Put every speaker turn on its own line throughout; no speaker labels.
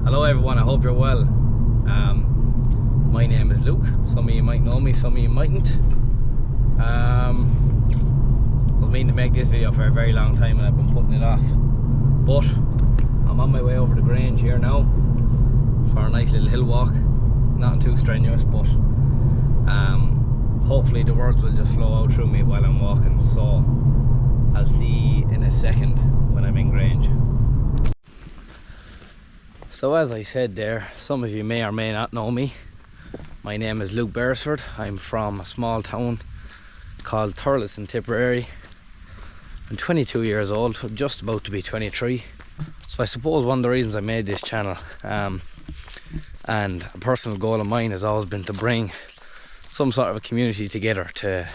Hello everyone, I hope you're well. My name is Luke. Some of you might know me, some of you mightn't. I was meaning to make this video for a very long time and I've been putting it off. But I'm on my way over the Grange here now for a nice little hill walk. Nothing too strenuous, but hopefully the words will just flow out through me while I'm walking. So I'll see you in a second when I'm in Grange. So as I said there, some of you may or may not know me. My name is Luke Beresford. I'm from a small town called Thurles in Tipperary. I'm 22 years old, I'm just about to be 23. So I suppose one of the reasons I made this channel and a personal goal of mine has always been to bring some sort of a community together to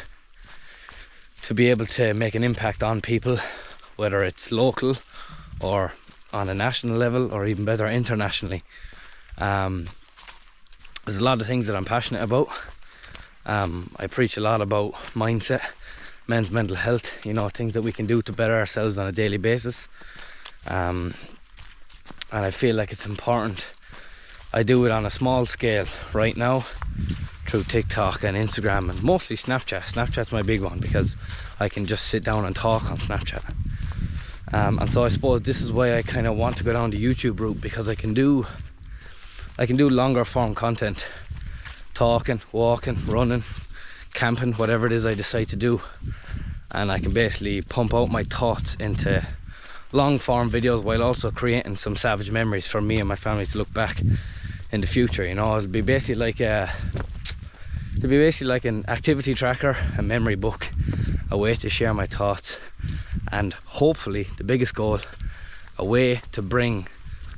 be able to make an impact on people, whether it's local or on a national level or even better internationally. There's a lot of things that I'm passionate about. I preach a lot about mindset, men's mental health, you know, things that we can do to better ourselves on a daily basis. And I feel like it's important. I do it on a small scale right now through TikTok and Instagram and mostly Snapchat. Snapchat's my big one because I can just sit down and talk on Snapchat. And so I suppose this is why I kind of want to go down the YouTube route, because I can do longer form content, talking, walking, running, camping, whatever it is I decide to do, and I can basically pump out my thoughts into long form videos while also creating some savage memories for me and my family to look back in the future. You know, it'll be basically like an activity tracker, a memory book, a way to share my thoughts, and hopefully the biggest goal, a way to bring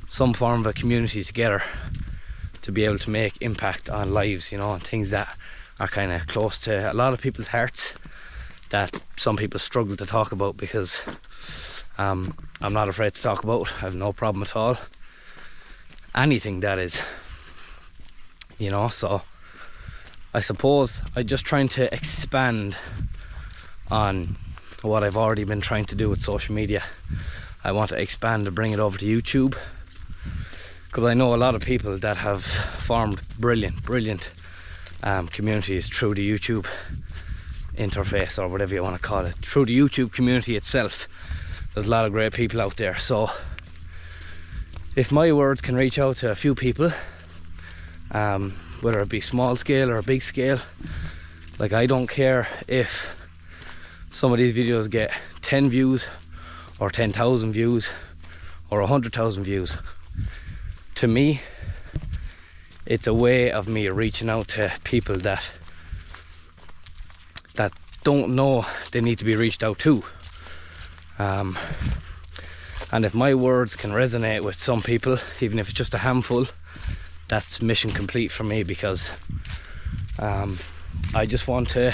some form of a community together to be able to make impact on lives, you know, and things that are kind of close to a lot of people's hearts that some people struggle to talk about, because I'm not afraid to talk about. I have no problem at all, anything that is, you know. So I suppose I'm just trying to expand on what I've already been trying to do with social media. I want to expand and bring it over to YouTube, because I know a lot of people that have formed brilliant communities through the YouTube interface, or whatever you want to call it, through the YouTube community itself. There's a lot of great people out there. So if my words can reach out to a few people, whether it be small scale or a big scale, like, I don't care if some of these videos get 10 views or 10,000 views or 100,000 views. To me, it's a way of me reaching out to people that don't know they need to be reached out to. And if my words can resonate with some people, even if it's just a handful, that's mission complete for me, because I just want to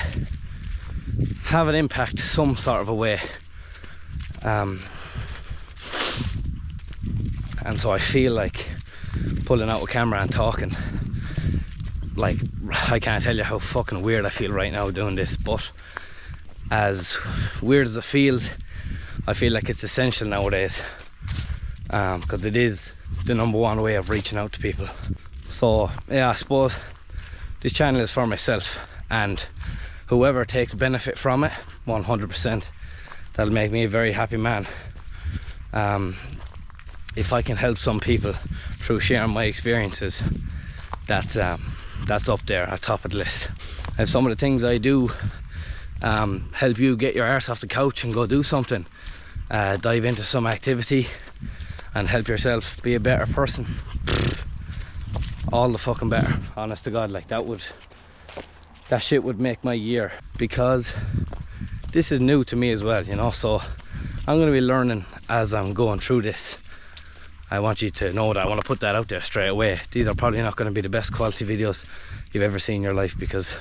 have an impact some sort of a way. And so I feel like pulling out a camera and talking, like, I can't tell you how fucking weird I feel right now doing this, but as weird as it feels, I feel like it's essential nowadays, because it is the #1 way of reaching out to people. So yeah, I suppose this channel is for myself, and whoever takes benefit from it, 100%, that'll make me a very happy man. If I can help some people through sharing my experiences, that's up there at top of the list. If some of the things I do help you get your arse off the couch and go do something, dive into some activity and help yourself be a better person, all the fucking better. Honest to God, like, that shit would make my year, because this is new to me as well, you know. So I'm going to be learning as I'm going through this. I want you to know that. I want to put that out there straight away. These are probably not going to be the best quality videos you've ever seen in your life, because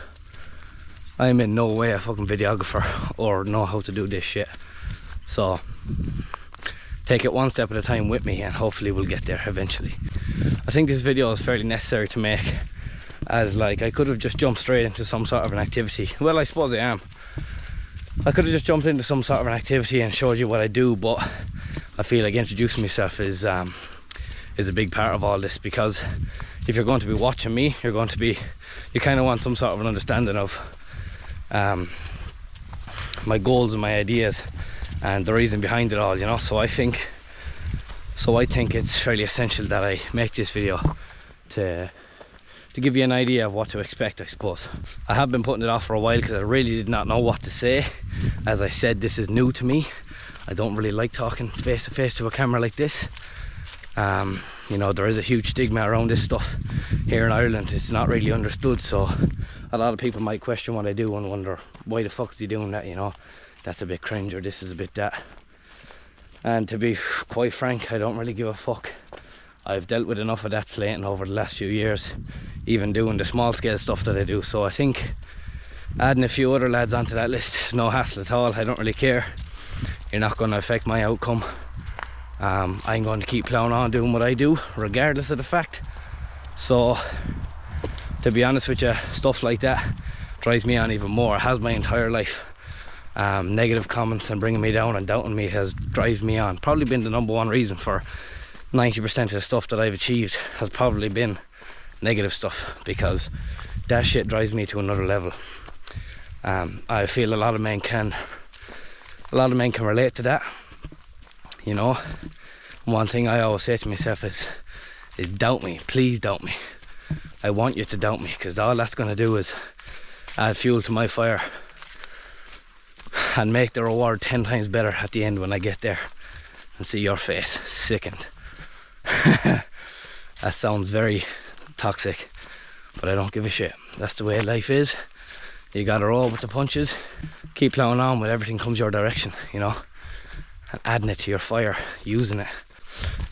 I'm in no way a fucking videographer or know how to do this shit. So take it one step at a time with me, and hopefully we'll get there eventually. I think this video is fairly necessary to make, as like, I could have just jumped straight into some sort of an activity. Well, I suppose I am. I could have just jumped into some sort of an activity and showed you what I do, but I feel like introducing myself is is a big part of all this, because if you're going to be watching me, you kind of want some sort of an understanding of my goals and my ideas and the reason behind it all, you know. So I think it's fairly essential that I make this video to give you an idea of what to expect, I suppose. I have been putting it off for a while because I really did not know what to say. As I said, this is new to me. I don't really like talking face to face to a camera like this. You know, there is a huge stigma around this stuff here in Ireland. It's not really understood, so a lot of people might question what I do and wonder, why the fuck is he doing that, you know? That's a bit cringe, or this is a bit that. And to be quite frank, I don't really give a fuck. I've dealt with enough of that slating over the last few years, even doing the small scale stuff that I do. So I think adding a few other lads onto that list is no hassle at all. I don't really care. You're not going to affect my outcome. I'm going to keep plowing on doing what I do regardless of the fact. So to be honest with you, stuff like that drives me on even more. It has my entire life. Negative comments and bringing me down and doubting me drives me on. Probably been the number one reason for 90% of the stuff that I've achieved has probably been negative stuff, because that shit drives me to another level. I feel a lot of men can relate to that, you know. One thing I always say to myself is doubt me, please doubt me. I want you to doubt me, because all that's going to do is add fuel to my fire and make the reward 10 times better at the end when I get there and see your face sickened. That sounds very toxic, but I don't give a shit. That's the way life is. You gotta roll with the punches, keep plowing on with everything comes your direction, you know, and adding it to your fire, using it.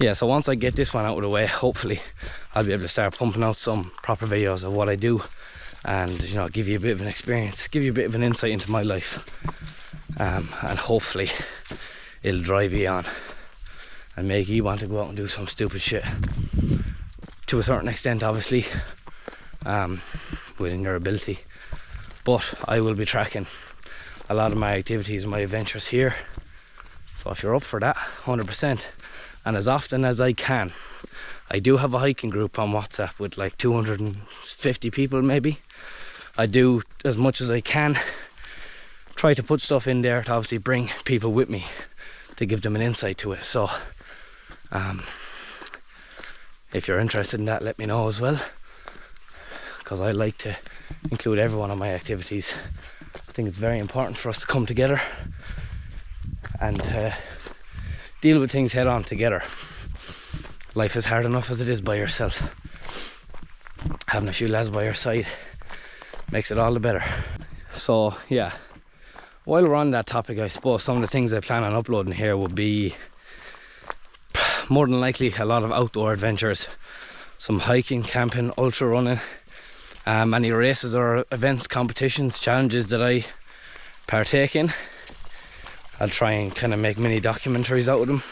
Yeah, so once I get this one out of the way, hopefully I'll be able to start pumping out some proper videos of what I do, and, you know, give you a bit of an experience, give you a bit of an insight into my life, and hopefully it'll drive you on and make you want to go out and do some stupid shit, to a certain extent, obviously, within your ability. But I will be tracking a lot of my activities and my adventures here, so if you're up for that, 100%, and as often as I can. I do have a hiking group on WhatsApp with like 250 people maybe. I do as much as I can try to put stuff in there to obviously bring people with me to give them an insight to it. So if you're interested in that, let me know as well, because I like to include everyone on my activities. I think it's very important for us to come together and deal with things head on together. Life is hard enough as it is by yourself. Having a few lads by your side makes it all the better. So yeah, while we're on that topic, I suppose some of the things I plan on uploading here will be more than likely a lot of outdoor adventures, some hiking, camping, ultra running, any races or events, competitions, challenges that I partake in. I'll try and kind of make mini documentaries out of them,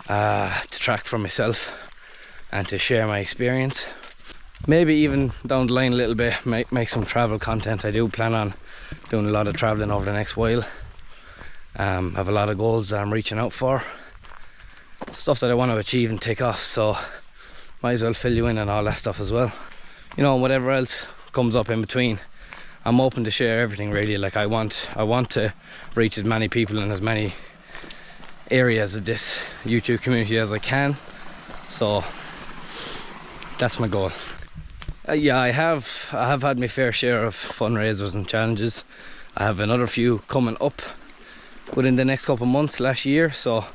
to track for myself and to share my experience. Maybe even down the line a little bit, make some travel content. I do plan on doing a lot of travelling over the next while. I have a lot of goals that I'm reaching out for, stuff that I want to achieve and tick off, so might as well fill you in on all that stuff as well. You know, whatever else comes up in between, I'm open to share everything really. Like I want to reach as many people in as many areas of this YouTube community as I can, so that's my goal. Yeah, I have had my fair share of fundraisers and challenges. I have another few coming up within the next couple of months / year, so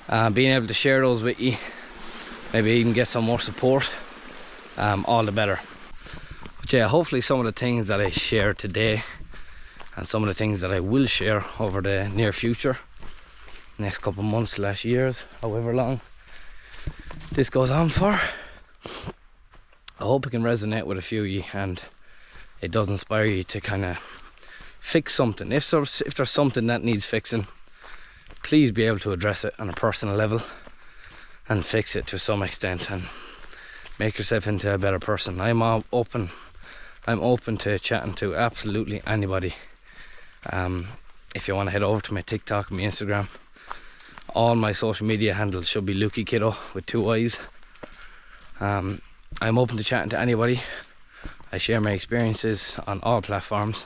being able to share those with you, maybe even get some more support, all the better. But yeah, hopefully some of the things that I share today and some of the things that I will share over the near future, next couple of months / years, however long this goes on for, I hope it can resonate with a few of you and it does inspire you to kind of fix something. If there's something that needs fixing, please be able to address it on a personal level and fix it to some extent and make yourself into a better person. I'm open to chatting to absolutely anybody. If you want to head over to my TikTok and my Instagram, All my social media handles should be lukeykiido with 2 I's. I'm open to chatting to anybody. I share my experiences on all platforms.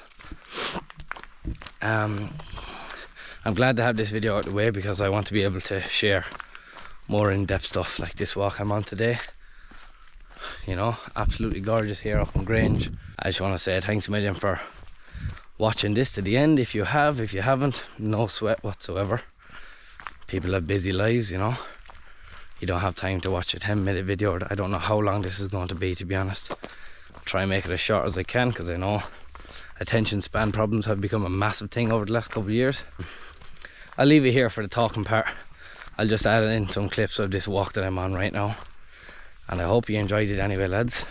I'm glad to have this video out of the way because I want to be able to share more in-depth stuff like this walk I'm on today. You know, absolutely gorgeous here up in Grange. I just want to say thanks a million for watching this to the end. If you have, if you haven't, no sweat whatsoever. People have busy lives, you know. You don't have time to watch a 10-minute video. I don't know how long this is going to be, to be honest. I'll try and make it as short as I can because I know attention span problems have become a massive thing over the last couple of years. I'll leave it here for the talking part. I'll just add in some clips of this walk that I'm on right now. And I hope you enjoyed it anyway, lads.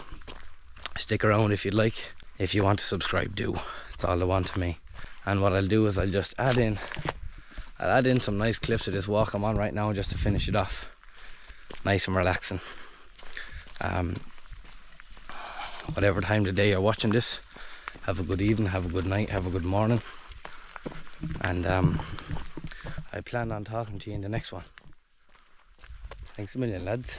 Stick around if you'd like. If you want to subscribe, do. It's all I want to me. And what I'll do is I'll just add in some nice clips of this walk I'm on right now just to finish it off. Nice and relaxing. Whatever time of the day you're watching this, have a good evening, have a good night, have a good morning. And I plan on talking to you in the next one. Thanks a million, lads.